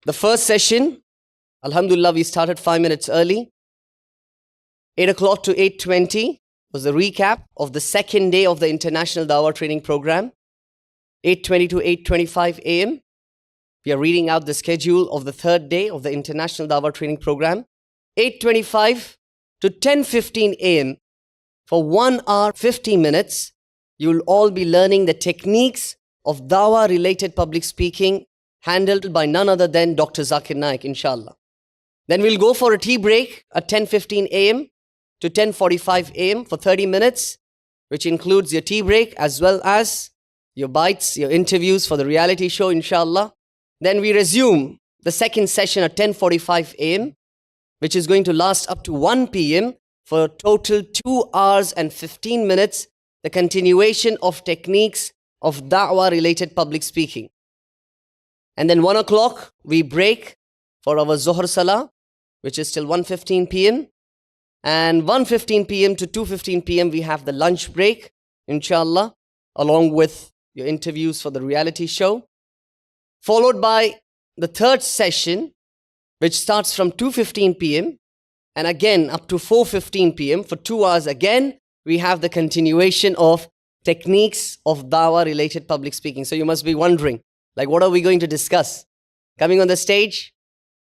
The first session, Alhamdulillah, we started 5 minutes early. 8 o'clock to 8:20 was the recap of the second day of the International Dawah Training Program. 8:20 to 8:25 a.m. We are reading out the schedule of the third day of the International Dawah Training Program. 8:25 to 10:15 a.m. For 1 hour, 50 minutes, you will all be learning the techniques of Dawah-related public speaking handled by none other than Dr. Zakir Naik, inshallah. Then we'll go for a tea break at 10:15 a.m. to 10:45 a.m. for 30 minutes, which includes your tea break as well as your bites, your interviews for the reality show, inshallah. Then we resume the second session at 10:45 a.m., which is going to last up to 1 p.m. for a total 2 hours and 15 minutes, the continuation of techniques of da'wah-related public speaking. And then 1 o'clock, we break for our Zuhr Salah, which is till 1:15 p.m. And 1:15 p.m. to 2:15 p.m. we have the lunch break, inshallah, along with your interviews for the reality show. Followed by the third session, which starts from 2:15 p.m. and again up to 4:15 p.m. for 2 hours again, we have the continuation of techniques of dawah-related public speaking. So you must be wondering, like, what are we going to discuss? Coming on the stage,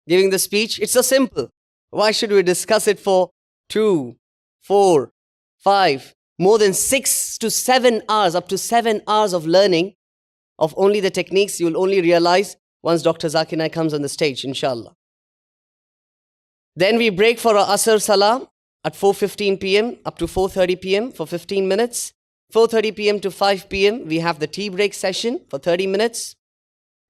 giving the speech? It's so simple. Why should we discuss it for 2, 4, 5, more than 6 to 7 hours, up to 7 hours of learning of only the techniques? You'll only realize once Dr. Zakir Naik comes on the stage, inshallah. Then we break for our Asr Salah at 4:15 p.m. up to 4:30 p.m. for 15 minutes. 4:30 p.m. to 5 p.m. we have the tea break session for 30 minutes.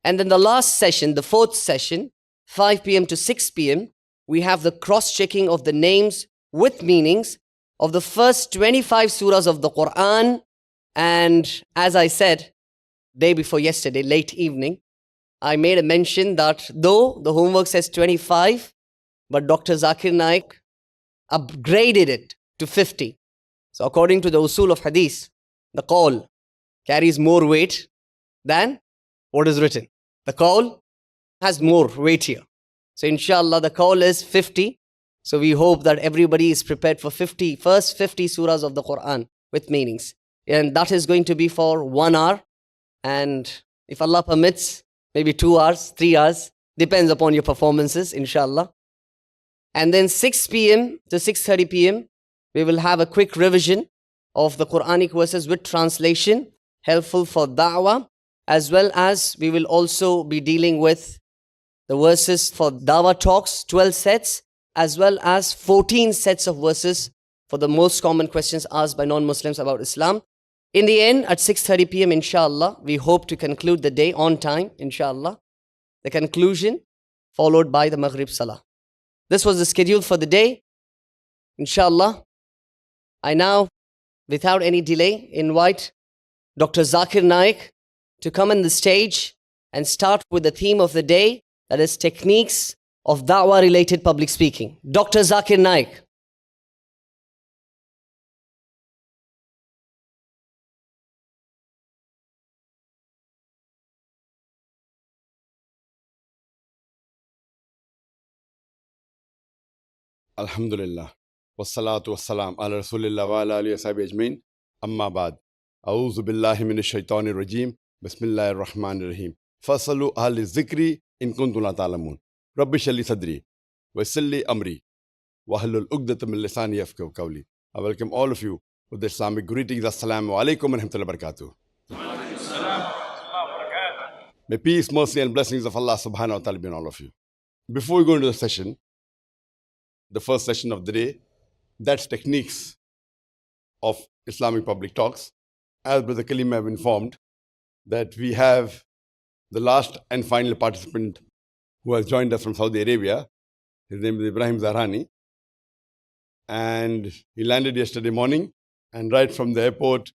And then the last session, the fourth session, 5 p.m. to 6 p.m., we have the cross-checking of the names with meanings of the first 25 surahs of the Quran. And as I said, day before yesterday, late evening, I made a mention that though the homework says 25, but Dr. Zakir Naik upgraded it to 50. So according to the usul of hadith, the qawl carries more weight than what is written. The qawl has more weight here. So inshallah, the qawl is 50. So we hope that everybody is prepared for first 50 surahs of the Quran with meanings. And that is going to be for 1 hour. And if Allah permits, maybe 2 hours, 3 hours, depends upon your performances, inshallah. And then 6 p.m. to 6:30 p.m., we will have a quick revision of the Quranic verses with translation, helpful for da'wah, as well as we will also be dealing with the verses for da'wah talks, 12 sets, as well as 14 sets of verses for the most common questions asked by non-Muslims about Islam. In the end, at 6:30 p.m., inshallah, we hope to conclude the day on time, inshallah. The conclusion followed by the Maghrib Salah. This was the schedule for the day. Inshallah, I now, without any delay, invite Dr. Zakir Naik to come on the stage and start with the theme of the day, that is techniques of da'wah-related public speaking. Dr. Zakir Naik. Alhamdulillah. Wassalatu wassalam ala rasulillah wa ala alihi wa sahbihi ajmain. Amma ba'd. A'udhu billahi minash shaitanir rajim. Bismillahir rahmanir rahim. Fasalu ahli zikri in kuntum la ta'lamun. Rabbi shrah li sadri wa yassir li amri wa hlul 'uqdatam min lisani yafqahu qawli. I welcome all of you with the Islamic greetings. Assalamu alaikum wa rahmatullahi wa barakatuh. May peace, mercy and blessings of Allah subhanahu wa ta'ala be on all of you. Before we go into the session, the first session of the day, that's techniques of Islamic public talks. As Brother Kalim have informed, that we have the last and final participant who has joined us from Saudi Arabia. His name is Ibrahim Zahrani. And he landed yesterday morning, and right from the airport,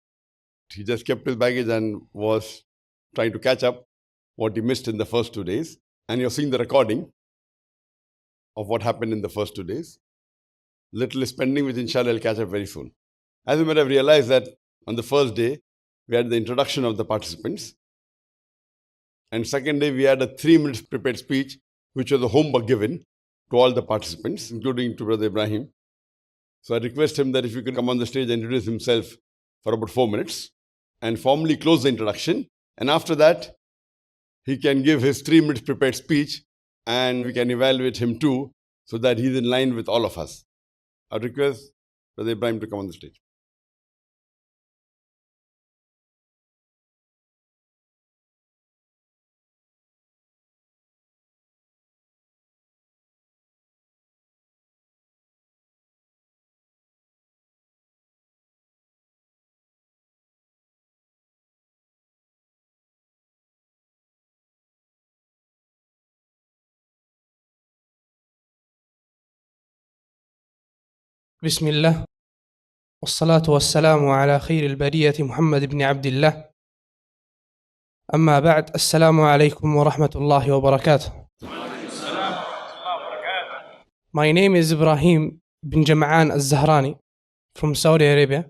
he just kept his baggage and was trying to catch up what he missed in the first 2 days. And you're seeing the recording of what happened in the first 2 days. Little is pending, which inshallah will catch up very soon. As you might have realized that on the first day, we had the introduction of the participants. And second day, we had a 3 minutes prepared speech which was a homework given to all the participants, including to Brother Ibrahim. So I request him that if he could come on the stage and introduce himself for about 4 minutes and formally close the introduction. And after that, he can give his 3 minutes prepared speech and we can evaluate him too, so that he's in line with all of us. I request Brother Ibrahim to come on the stage. بسم الله والصلاة والسلام على خير البرية محمد بن عبد الله أما بعد السلام عليكم ورحمة الله وبركاته. My name is Ibrahim bin Jama'an al-Zahrani from Saudi Arabia.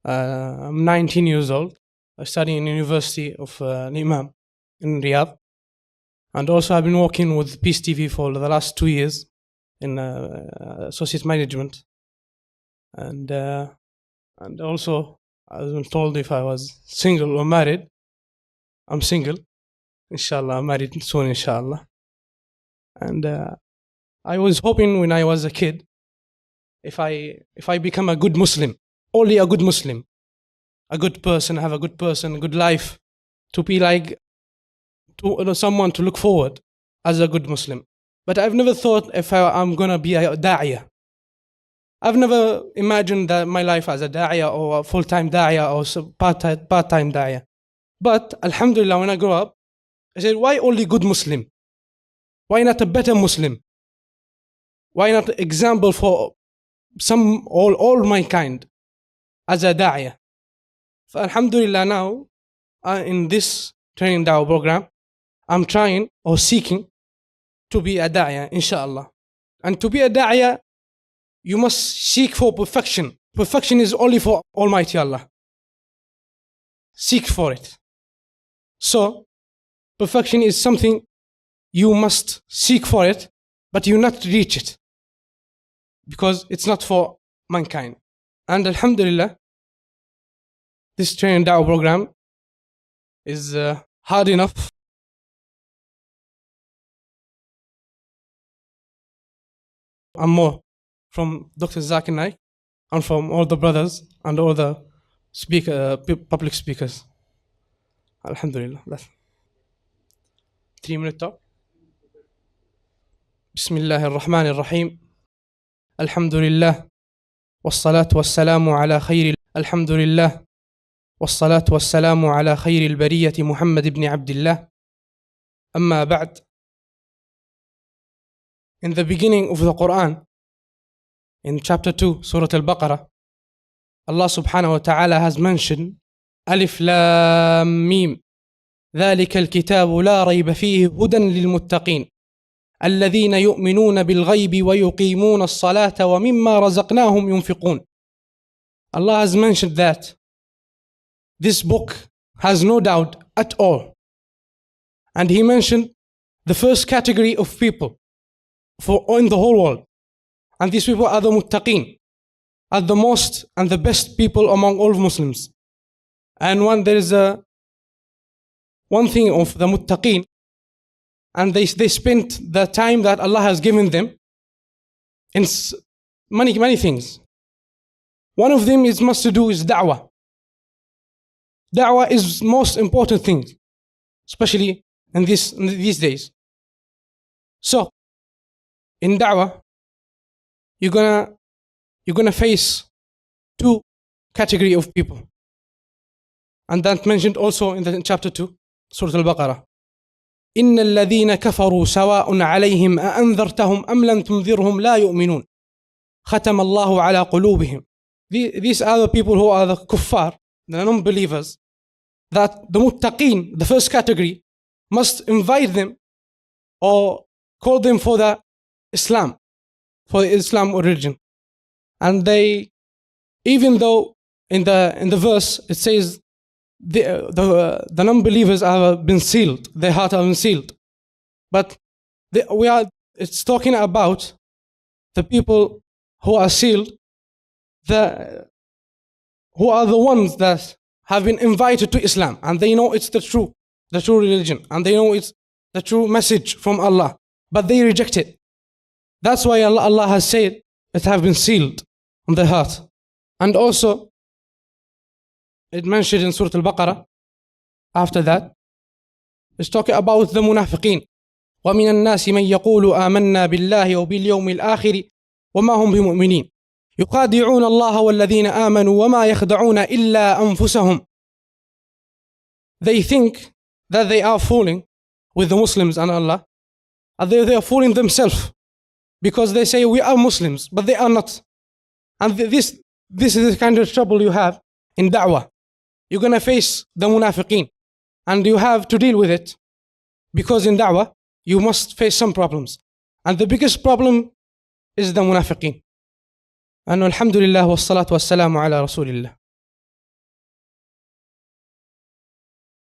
I'm 19 years old. I study in the University of Imam in Riyadh, and also I've been working with Peace TV for the last 2 years in associate management, and also I was told if I was single or married. I'm single, inshallah. I'm married soon, inshallah. And I was hoping when I was a kid, if I become a good Muslim, only a good Muslim, a good person, have a good person, a good life, to be like someone to look forward as a good Muslim. But I've never thought if I'm going to be a da'iyah. I've never imagined that my life as a da'iyah or a full-time da'iyah or part-time da'iyah. But alhamdulillah, when I grow up, I said, why only good Muslim? Why not a better Muslim? Why not an example for all mankind as a da'iyah? So alhamdulillah, now in this training da'wah program, I'm trying or seeking to be a da'iyah, inshallah. And to be a da'iyah, you must seek for perfection. Perfection is only for Almighty Allah. Seek for it. So, perfection is something you must seek for it, but you not reach it, because it's not for mankind. And alhamdulillah, this training da'wah program is hard enough. And more from Dr. Zakir Naik and from all the brothers and all the public speakers. Alhamdulillah. That's 3-minute talk. Bismillah ar-Rahman ar-Rahim. Alhamdulillah. والصلاة والسلام على خير الحمد لله والصلاة والسلام على خير البرية محمد بن عبد الله أما بعد. In the beginning of the Quran, in chapter 2, Surah Al-Baqarah, Allah subhanahu wa ta'ala has mentioned Alif Lam Mim ذلك الكتاب لا ريب فيه هدى للمتقين الذين يؤمنون بالغيب ويقيمون الصلاة ومما رزقناهم ينفقون. Allah has mentioned that this book has no doubt at all. And He mentioned the first category of people in the whole world. And these people are the muttaqeen, are the most and the best people among all Muslims. And there is one thing of the muttaqeen, and they spent the time that Allah has given them in many things. One of them must to do is da'wah. Da'wah is most important thing, especially in these days. So, in da'wah, you're gonna face two category of people, and that mentioned also in chapter 2, Surah Al-Baqarah. إن الذين كفروا سواء عليهم أأنذرتهم أم لم تنذرهم لا يؤمنون ختم الله على قلوبهم. These are the people who are the kuffar, the non-believers, that the muttaqeen, the first category, must invite them or call them for the Islam, for the Islam religion. And they, even though in the verse it says the non-believers have been sealed, their heart have been sealed, but It's talking about the people who are sealed, who are the ones that have been invited to Islam, and they know it's the true religion, and they know it's the true message from Allah, but they reject it. That's why Allah has said it have been sealed on their heart. And also, it mentioned in Surah Al-Baqarah, after that, it's talking about the munafiqeen. وَمِنَ النَّاسِ مَنْ يَقُولُ آمَنَّا بِاللَّهِ وَبِالْيَوْمِ الْآخِرِ وَمَا هُمْ بِمُؤْمِنِينَ يُخَادِعُونَ اللَّهَ وَالَّذِينَ آمَنُوا وَمَا يَخْدَعُونَ إِلَّا أَنفُسَهُمْ. They think that they are fooling with the Muslims and Allah, and they are fooling themselves, because they say we are Muslims, but they are not. And this is the kind of trouble you have in da'wah. You're going to face the munafiqeen, and you have to deal with it, because in da'wah you must face some problems, and the biggest problem is the munafiqeen. And alhamdulillah wassalatu wassalamu ala rasulillah.